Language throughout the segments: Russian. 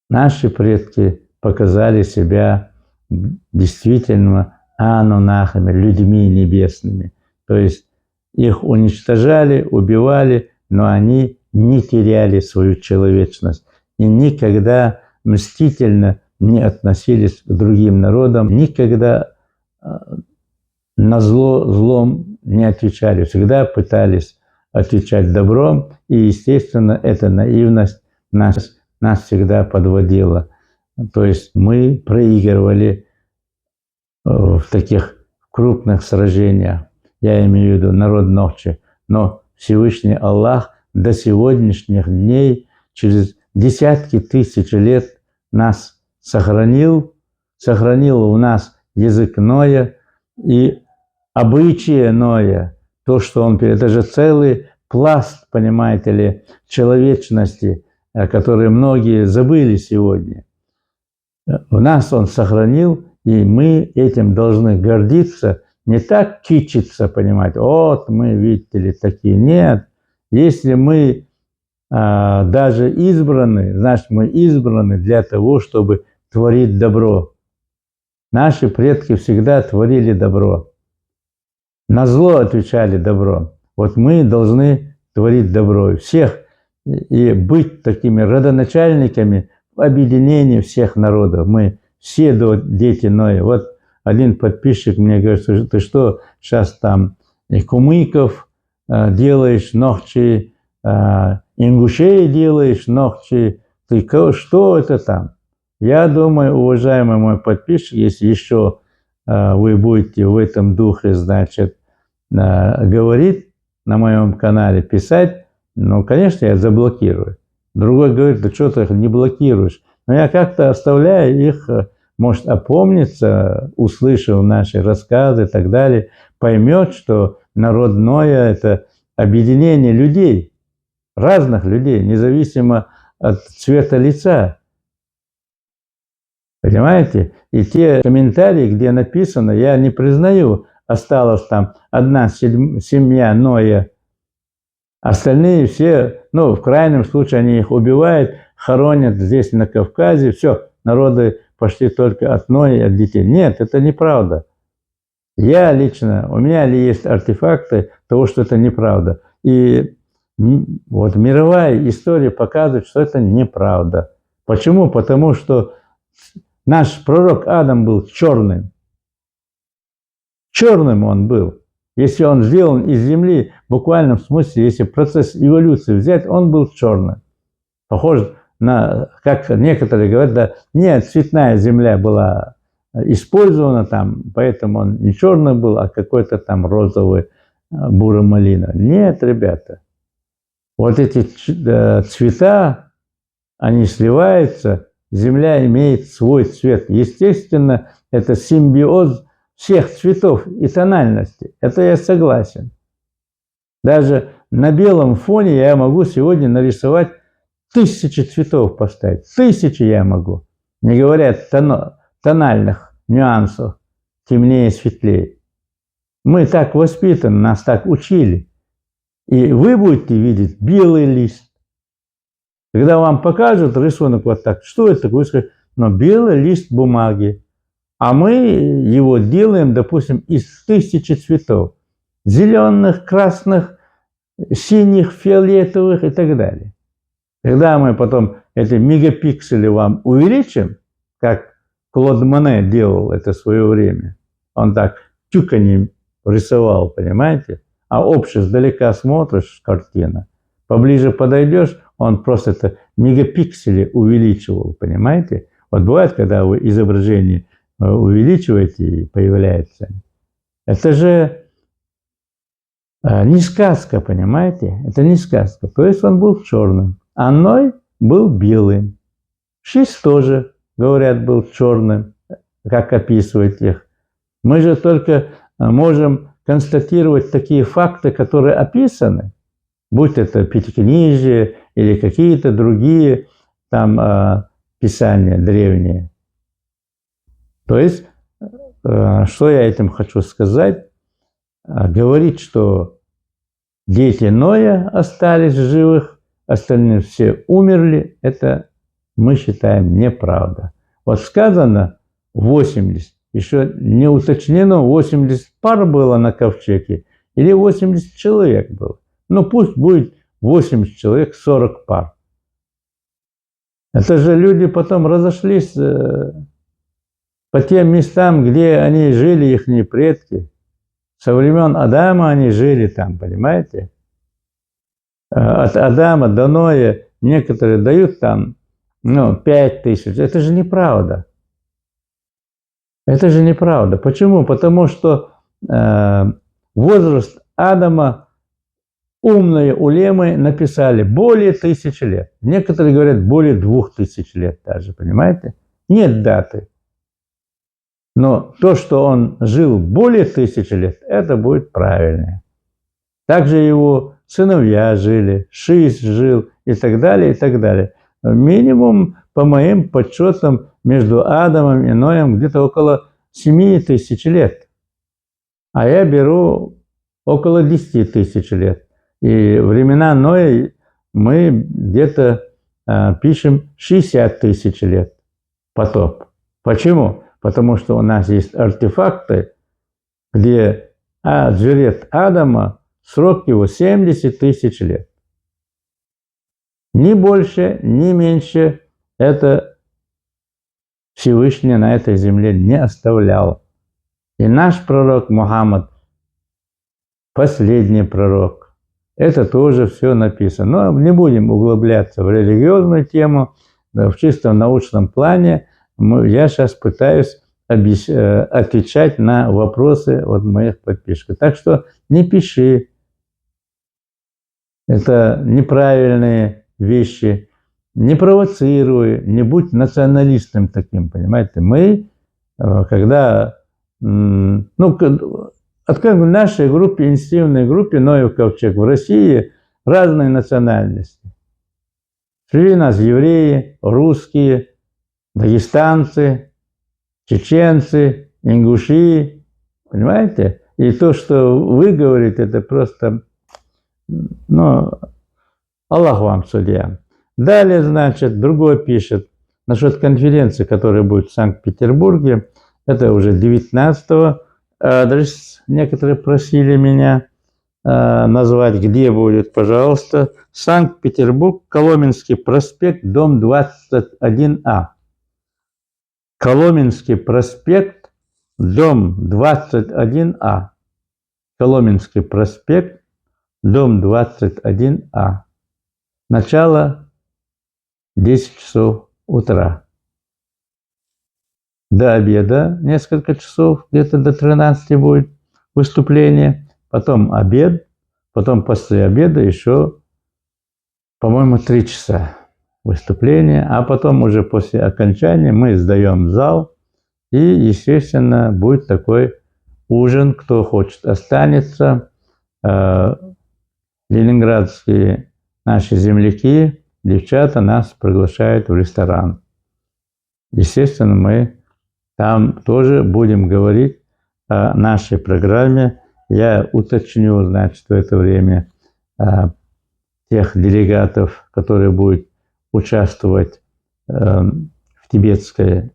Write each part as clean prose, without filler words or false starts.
Наши предки показали себя действительно анунахами, людьми небесными. То есть их уничтожали, убивали, но они не теряли свою человечность и никогда мстительно не относились к другим народам, никогда на зло злом не отвечали, всегда пытались отвечать добром, и, естественно, эта наивность нас всегда подводила. То есть мы проигрывали в таких крупных сражениях, я имею в виду народ ночи, но Всевышний Аллах до сегодняшних дней, через десятки тысяч лет нас сохранил у нас язык Ноя и обычаи Ноя, то, что он, это же целый пласт, понимаете ли, человечности, который многие забыли сегодня. У нас он сохранил, и мы этим должны гордиться, не так кичиться, понимаете, вот мы, видите ли, такие. Нет, если мы даже избраны, значит, мы избраны для того, чтобы творить добро. Наши предки всегда творили добро. На зло отвечали добро. Вот мы должны творить добро. Всех и быть такими родоначальниками в объединении всех народов. Мы все дети Ноя. Вот один подписчик мне говорит, что ты что, сейчас там кумыков делаешь, ногчи, ингушей делаешь, ногчи. Ты что это там? Я думаю, уважаемый мой подписчик, если еще вы будете в этом духе, значит, говорить на моем канале, писать, ну, конечно, я заблокирую. Другой говорит, да что ты их не блокируешь? Но я как-то оставляю их, может, опомнится, услышав наши рассказы и так далее, поймет, что народ Ноя – это объединение людей, разных людей, независимо от цвета лица. Понимаете? И те комментарии, где написано, я не признаю, осталась там одна семья Ноя, остальные все, ну, в крайнем случае, они их убивают, хоронят здесь, на Кавказе, все, народы пошли только от Ноя и от детей. Нет, это неправда. Я лично, у меня ли есть артефакты того, что это неправда. И вот мировая история показывает, что это неправда. Почему? Потому что наш пророк Адам был черным. Черным он был. Если он сделан из земли, в буквальном смысле, если процесс эволюции взять, он был черным. Похож на, как некоторые говорят, да, нет, цветная земля была использована там, поэтому он не черный был, а какой-то там розовый, буро-малина. Нет, ребята. Вот эти цвета, они сливаются, земля имеет свой цвет. Естественно, это симбиоз всех цветов и тональностей. Это я согласен. Даже на белом фоне я могу сегодня нарисовать 1000 цветов поставить. 1000 я могу. Не говоря тональных нюансов, темнее, светлее. Мы так воспитаны, нас так учили. И вы будете видеть белый лист. Когда вам покажут рисунок вот так, что это такое? Вы скажете, ну, белый лист бумаги. А мы его делаем, допустим, из 1000 цветов. Зеленых, красных, синих, фиолетовых и так далее. Когда мы потом эти мегапиксели вам увеличим, как Клод Моне делал это в свое время, он так тюканьем рисовал, понимаете? А общее сдалека смотришь картина, поближе подойдешь, он просто это мегапиксели увеличивал, понимаете? Вот бывает, когда вы изображение увеличиваете и появляется. Это же не сказка, понимаете? Это не сказка. То есть он был черным, а Ной был белым. Шис тоже, говорят, был черным, как описывают их. Мы же только можем констатировать такие факты, которые описаны, будь это Пятикнижие или какие-то другие там писания древние. То есть, что я этим хочу сказать? Говорить, что дети Ноя остались живых, остальные все умерли, это мы считаем неправда. Вот сказано 80, еще не уточнено, 80 пар было на ковчеге или 80 человек было. Ну пусть будет 80 человек, 40 пар. Это же люди потом разошлись по тем местам, где они жили, их предки. Со времен Адама они жили там, понимаете? От Адама до Ноя некоторые дают там, 5000. Это же неправда. Это же неправда. Почему? Потому что возраст Адама умные улемы написали более 1000 лет. Некоторые говорят более 2000 лет даже, понимаете? Нет даты. Но то, что он жил более 1000 лет, это будет правильно. Также его сыновья жили, Шис жил и так далее, и так далее. Минимум, по моим подсчетам, между Адамом и Ноем где-то около 7000 лет. А я беру около 10 тысяч лет. И времена Ноя мы где-то пишем 60 тысяч лет потоп. Почему? Потому что у нас есть артефакты, где жрец Адама, срок его 70 тысяч лет. Ни больше, ни меньше это Всевышний на этой земле не оставлял. И наш пророк Мухаммад, последний пророк, это тоже все написано. Но не будем углубляться в религиозную тему, в чисто научном плане. Я сейчас пытаюсь отвечать на вопросы от моих подписчиков. Так что не пиши. Это неправильные вещи. Не провоцируй, не будь националистом таким, понимаете. Мы, когда, в нашей группе, инициативной группе Ноев Ковчег в России разные национальности. Среди нас евреи, русские, дагестанцы, чеченцы, ингуши, понимаете? И то, что вы говорите, это просто, Аллах вам судья. Далее, значит, другой пишет насчет конференции, которая будет в Санкт-Петербурге. Это уже 19-го. Адрес некоторые просили меня назвать, где будет, пожалуйста. Санкт-Петербург, Коломенский проспект, дом 21А. Коломенский проспект, дом 21А. Коломенский проспект, дом 21А. Начало 10 часов утра. До обеда несколько часов, где-то до 13 будет выступление. Потом обед, потом после обеда еще, по-моему, 3 часа выступления. А потом уже после окончания мы сдаем зал. И, естественно, будет такой ужин. Кто хочет, останется. Ленинградские наши земляки, девчата нас приглашают в ресторан. Естественно, мы там тоже будем говорить о нашей программе. Я уточню, значит, в это время тех делегатов, которые будут участвовать в тибетской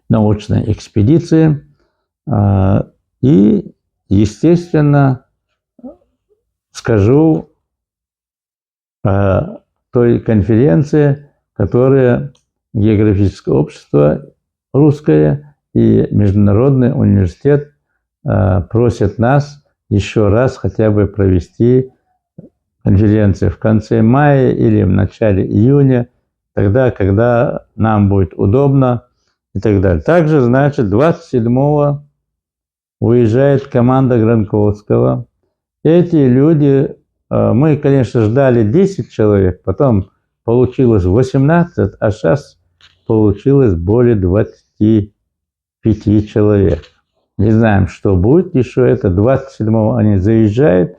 научной экспедиции. И, естественно, скажу о той конференции, которая Географическое общество русское и Международный университет просят нас еще раз хотя бы провести конференцию в конце мая или в начале июня, тогда, когда нам будет удобно и так далее. Также, значит, 27-го уезжает команда Гранковского. Эти люди, мы, конечно, ждали 10 человек, потом получилось 18, а сейчас получилось более 25 человек. Не знаем, что будет еще. Это 27-го они заезжают,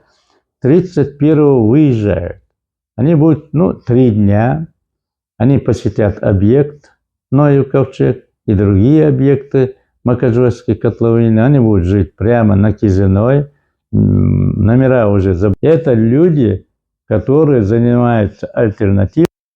31-го выезжают. Они будут, 3 дня. Они посетят объект Ноев Ковчег и другие объекты Макаджойской котловины. Они будут жить прямо на Кизиной. Номера уже забыли. Это люди, которые занимаются альтернативой.